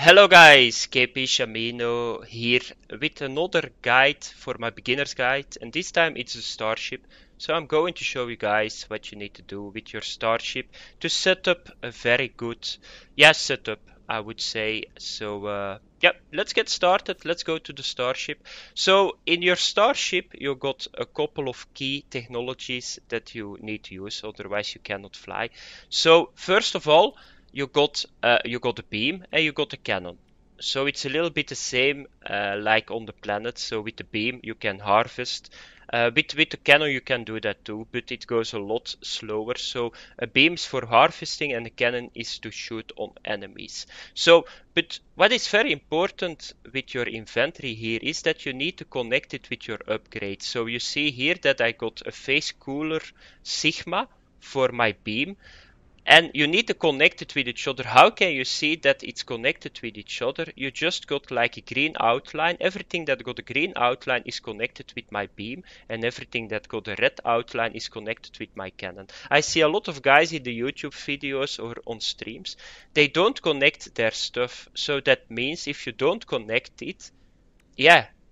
Hello guys, KpShamino here with another guide for my beginner's guide, and this time it's a Starship. So I'm going to show you guys what you need to do with your Starship to set up a very good, setup, I would say. So let's get started. Let's go to the Starship. So in your Starship you got a couple of key technologies that you need to use, otherwise you cannot fly. So first of all, you got a beam and you got a cannon. So it's a little bit the same like on the planet. So with the beam you can harvest. With the cannon you can do that too, but it goes a lot slower. So a beam is for harvesting and a cannon is to shoot on enemies. So, but what is very important with your inventory here is that you need to connect it with your upgrade. So you see here that I got a phase cooler Sigma for my beam. And you need to connect it with each other. How can you see that it's connected with each other? You just got like a green outline. Everything that got a green outline is connected with my beam, and everything that got a red outline is connected with my cannon. I see a lot of guys in the YouTube videos or on streams, they don't connect their stuff. So that means if you don't connect it,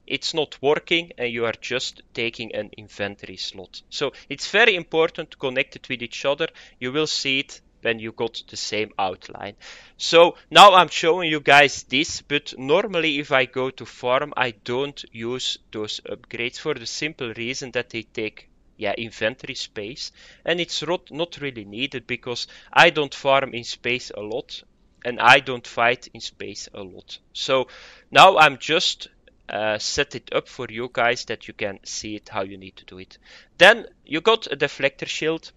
it's not working and you are just taking an inventory slot. So it's very important to connect it with each other. You will see it when you got the same outline. So now I'm showing you guys this, but normally if I go to farm, I don't use those upgrades for the simple reason that they take inventory space, and it's not really needed because I don't farm in space a lot and I don't fight in space a lot. So now I'm just set it up for you guys that you can see it how you need to do it. Then you got a deflector shield.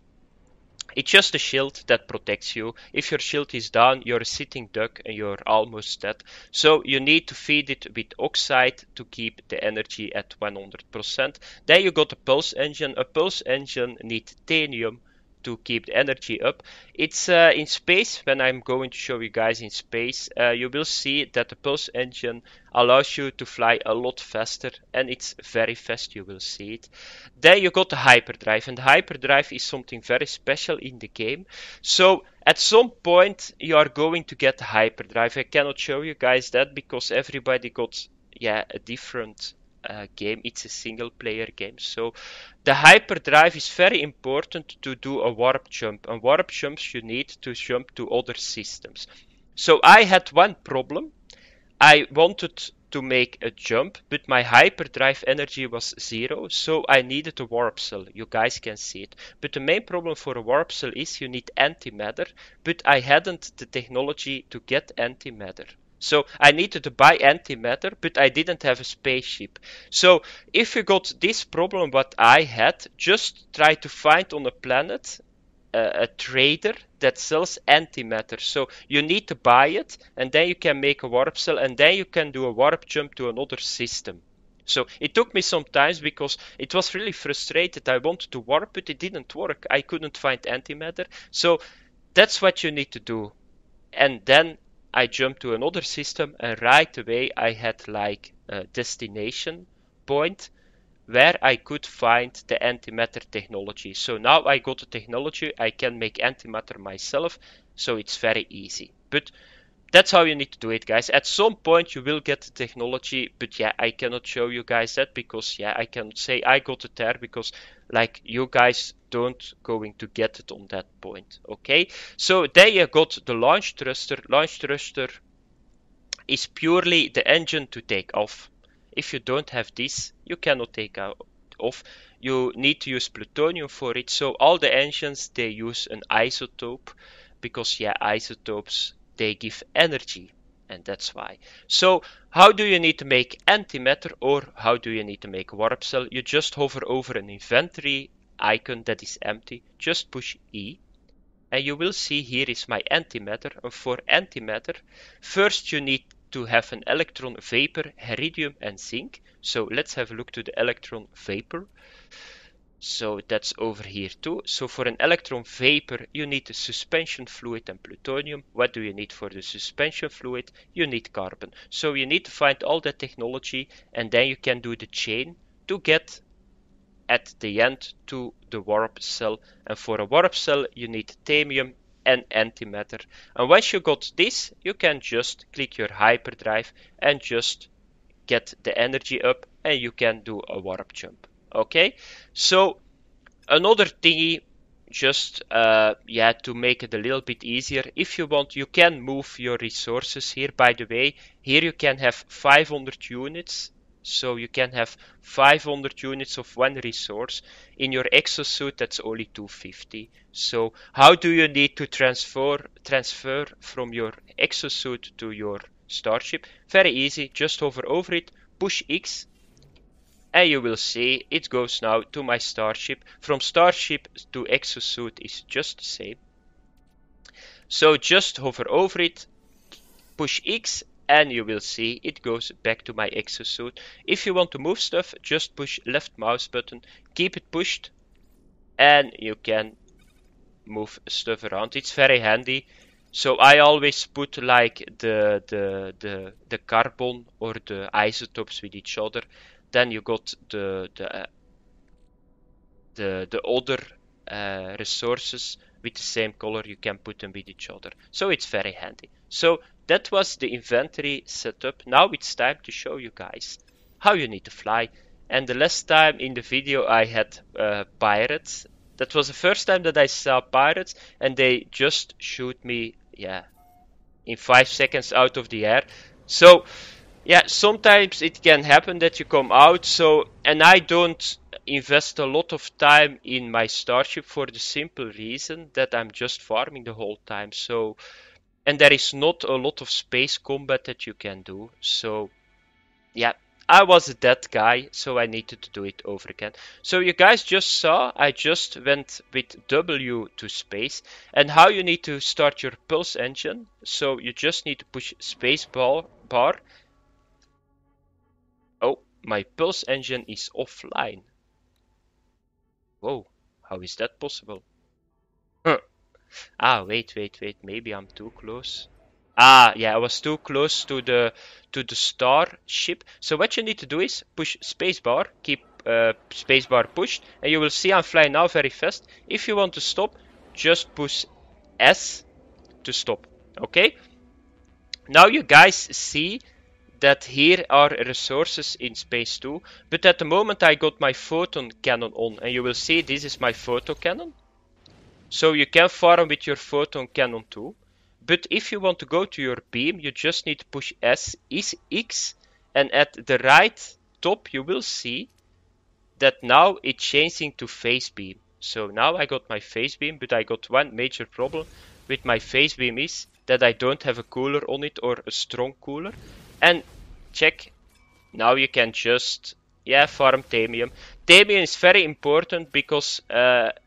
It's just a shield that protects you. If your shield is down, you're a sitting duck and you're almost dead. So you need to feed it with oxide to keep the energy at 100%. Then you got a pulse engine. A pulse engine needs titanium to keep the energy up. It's in space. When I'm going to show you guys in space, you will see that the pulse engine allows you to fly a lot faster, and it's very fast. You will see it. Then you got the hyperdrive, and the hyperdrive is something very special in the game. So at some point you are going to get the hyperdrive. I cannot show you guys that because everybody got a different game. It's a single player game. So the hyperdrive is very important to do a warp jump. And warp jumps you need to jump to other systems. So I had one problem. I wanted to make a jump, but my hyperdrive energy was 0, so I needed a warp cell. You guys can see it. But the main problem for a warp cell is you need antimatter, but I hadn't the technology to get antimatter. So I needed to buy antimatter, but I didn't have a spaceship. So if you got this problem what I had, just try to find on a planet a trader that sells antimatter. So you need to buy it, and then you can make a warp cell, and then you can do a warp jump to another system. So it took me some time because it was really frustrated. I wanted to warp, but it didn't work. I couldn't find antimatter. So that's what you need to do. And then I jumped to another system, and right away I had like a destination point where I could find the antimatter technology. So now I got the technology, I can make antimatter myself, so it's very easy. But that's how you need to do it, guys. At some point you will get the technology, but I cannot show you guys that because I cannot say I got it there because like you guys don't going to get it on that point. Okay, so there you got the launch thruster. Launch thruster is purely the engine to take off. If you don't have this, you cannot take off. You need to use plutonium for it. So all the engines, they use an isotope because isotopes, they give energy, and that's why. So how do you need to make antimatter, or how do you need to make a warp cell? You just hover over an inventory icon that is empty, just push E, and you will see here is my antimatter. And for antimatter, first you need to have an electron vapor, iridium and zinc. So let's have a look to the electron vapor. So that's over here too. So for an electron vapor, you need a suspension fluid and plutonium. What do you need for the suspension fluid? You need carbon. So you need to find all that technology, and then you can do the chain to get at the end to the warp cell. And for a warp cell, you need titanium and antimatter. And once you got this, you can just click your hyperdrive and just get the energy up, and you can do a warp jump. Okay, so another thingy, just to make it a little bit easier, if you want, you can move your resources here. By the way, here you can have 500 units, so you can have 500 units of one resource. In your exosuit, that's only 250. So how do you need to transfer from your exosuit to your starship? Very easy, just hover over it, push X, and you will see it goes now to my starship. From starship to exosuit is just the same. So just hover over it, push X, and you will see it goes back to my exosuit. If you want to move stuff, just push left mouse button, keep it pushed, and you can move stuff around. It's very handy. So I always put like the carbon or the isotopes with each other. Then you got the other resources with the same color. You can put them with each other. So it's very handy. So that was the inventory setup. Now it's time to show you guys how you need to fly. And the last time in the video I had pirates. That was the first time that I saw pirates, and they just shoot me, in 5 seconds out of the air. So sometimes it can happen that you come out. And I don't invest a lot of time in my starship for the simple reason that I'm just farming the whole time. So, and there is not a lot of space combat that you can do. So, I was that guy, so I needed to do it over again. So you guys just saw, I just went with W to space. And how you need to start your pulse engine. So you just need to push space bar. Oh, my pulse engine is offline. Whoa, how is that possible? Huh. Wait, maybe I'm too close. I was too close to the Starship. So what you need to do is push spacebar, keep spacebar pushed, and you will see I'm flying now very fast. If you want to stop, just push S to stop. Okay? Now you guys see that here are resources in space too, but at the moment I got my photon cannon on, and you will see this is my photon cannon. So you can farm with your photon cannon too. But if you want to go to your beam, you just need to push S is X, and at the right top you will see that now it's changing to phase beam. So now I got my phase beam, but I got one major problem with my phase beam is that I don't have a cooler on it or a strong cooler. And check, now you can just farm Thamium. Thamium is very important because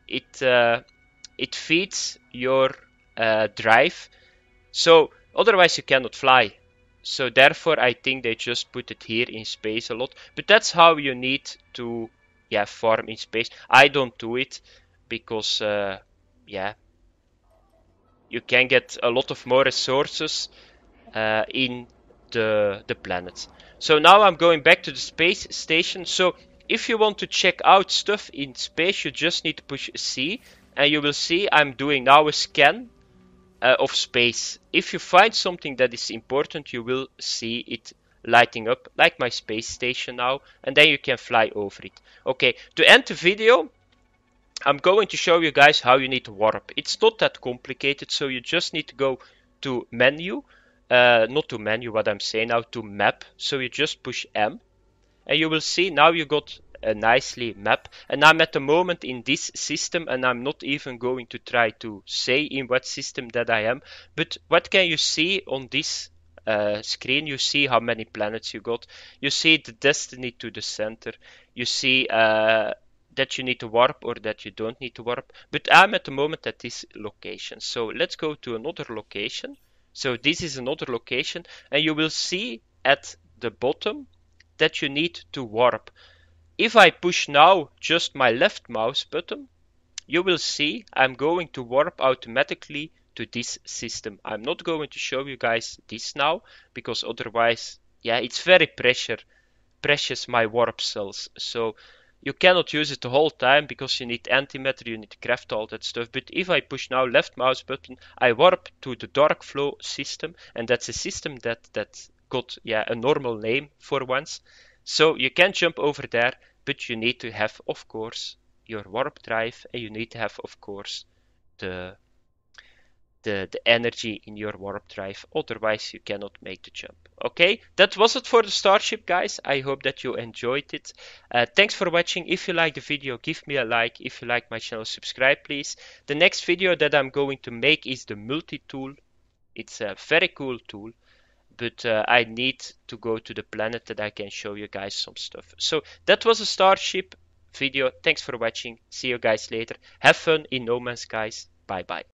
it feeds your drive. So otherwise you cannot fly. So therefore I think they just put it here in space a lot. But that's how you need to farm in space. I don't do it because you can get a lot of more resources in the planets. So now I'm going back to the space station. So if you want to check out stuff in space, you just need to push C, and you will see I'm doing now a scan of space. If you find something that is important, you will see it lighting up like my space station now, and then you can fly over it. Okay, to end the video, I'm going to show you guys how you need to warp. It's not that complicated, so you just need to go to menu, not to menu, what I'm saying now, to map. So you just push M, and you will see now you got a nicely map. And I'm at the moment in this system, and I'm not even going to try to say in what system that I am. But what can you see on this screen? You see how many planets you got. You see the destiny to the center. You see that you need to warp or that you don't need to warp. But I'm at the moment at this location. So let's go to another location. So this is another location, and you will see at the bottom that you need to warp. If I push now just my left mouse button, you will see I'm going to warp automatically to this system. I'm not going to show you guys this now, because otherwise, it's very precious, my warp cells. So You cannot use it the whole time because you need antimatter, you need to craft all that stuff. But if I push now left mouse button, I warp to the dark flow system, and that's a system that got a normal name for once. So you can jump over there, but you need to have, of course, your warp drive, and you need to have, of course, the energy in your warp drive, otherwise you cannot make the jump. Okay, that was it for the Starship, guys. I hope that you enjoyed it. Thanks for watching. If you like the video, give me a like. If you like my channel, subscribe please. The next video that I'm going to make is the multi-tool. It's a very cool tool, but I need to go to the planet that I can show you guys some stuff. So that was a Starship video. Thanks for watching. See you guys later. Have fun in No Man's Skies. Bye bye.